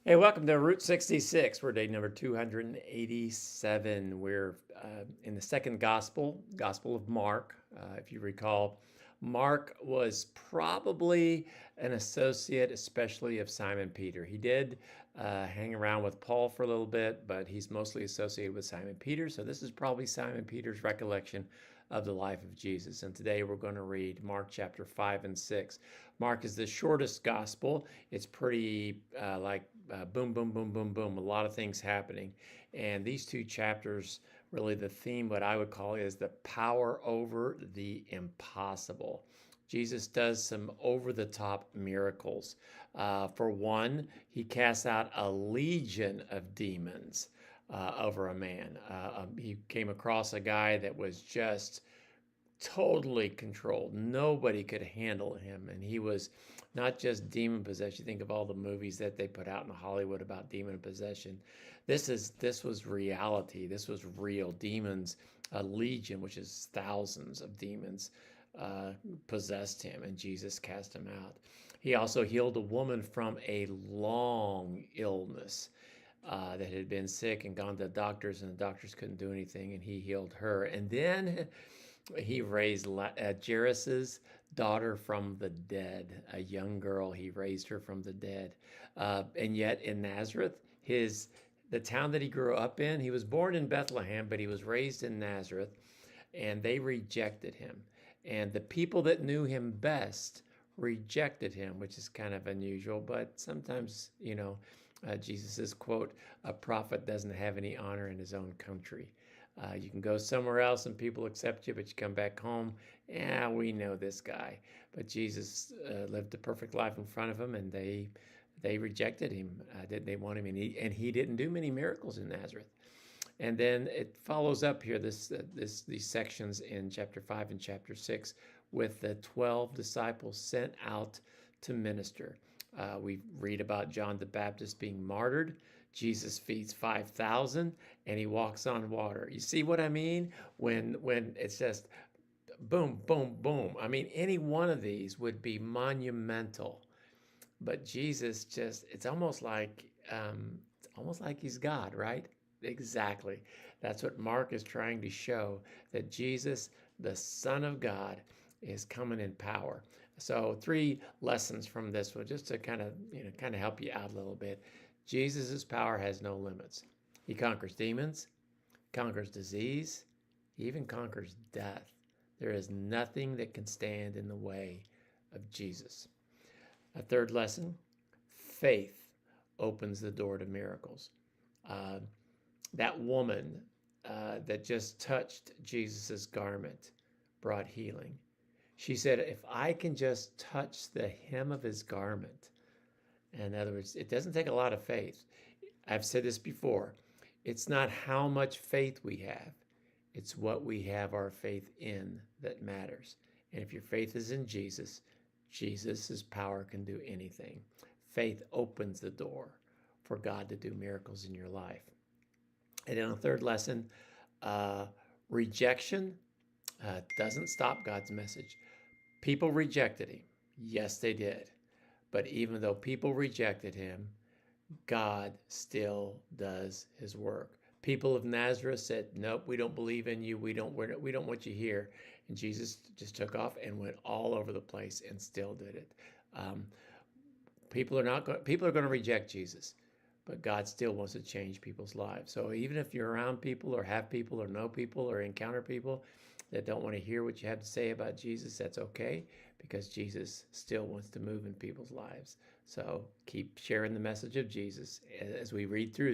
Hey, welcome to Route 66. We're day number 287. We're in the second Gospel of Mark. If you recall, Mark was probably an associate, especially of Simon Peter. He did hang around with Paul for a little bit, but he's mostly associated with Simon Peter. So this is probably Simon Peter's recollection of the life of Jesus. And today we're going to read Mark chapter 5 and 6. Mark is the shortest gospel. It's pretty boom, boom, boom, boom, boom, a lot of things happening. And these two chapters, really the theme, what I would call is the power over the impossible. Jesus does some over the top miracles. For one, he casts out a legion of demons over a man. He came across a guy that was just totally controlled. Nobody could handle him. And he was not just demon possessed. You think of all the movies that they put out in Hollywood about demon possession. This was reality. This was real. Demons, a legion, which is thousands of demons, possessed him, and Jesus cast him out. He also healed a woman from a long illness. That had been sick and gone to the doctors, and the doctors couldn't do anything, and he healed her. And then he raised Jairus's daughter from the dead, a young girl. He raised her from the dead. And yet in Nazareth, the town that he grew up in, he was born in Bethlehem, but he was raised in Nazareth, and they rejected him. And the people that knew him best rejected him, which is kind of unusual, but sometimes, Jesus says, quote, a prophet doesn't have any honor in his own country. You can go somewhere else and people accept you, but you come back home, yeah, we know this guy. But Jesus lived a perfect life in front of them, and they rejected him. They want him, and he didn't do many miracles in Nazareth. And then it follows up here these sections in chapter 5 and chapter 6 with the 12 disciples sent out to minister. We read about John the Baptist being martyred. Jesus feeds 5,000 and he walks on water. You see what I mean? When it's just boom, boom, boom. I mean, any one of these would be monumental. But Jesus it's almost like he's God, right? Exactly. That's what Mark is trying to show, that Jesus, the Son of God, is coming in power. So 3 lessons from this one, just to kind of help you out a little bit. Jesus' power has no limits. He conquers demons, conquers disease, he even conquers death. There is nothing that can stand in the way of Jesus. A 3rd lesson, faith opens the door to miracles. That woman that just touched Jesus's garment brought healing. She said, if I can just touch the hem of his garment, in other words, it doesn't take a lot of faith. I've said this before. It's not how much faith we have. It's what we have our faith in that matters. And if your faith is in Jesus, Jesus' power can do anything. Faith opens the door for God to do miracles in your life. And then a 3rd lesson, rejection doesn't stop God's message. People rejected him. Yes, they did. But even though people rejected him, God still does his work. People of Nazareth said, nope, we don't believe in you. We don't want you here. And Jesus just took off and went all over the place and still did it. People are going to reject Jesus, but God still wants to change people's lives. So even if you're around people or have people or know people or encounter people that don't want to hear what you have to say about Jesus, that's okay, because Jesus still wants to move in people's lives. So keep sharing the message of Jesus as we read through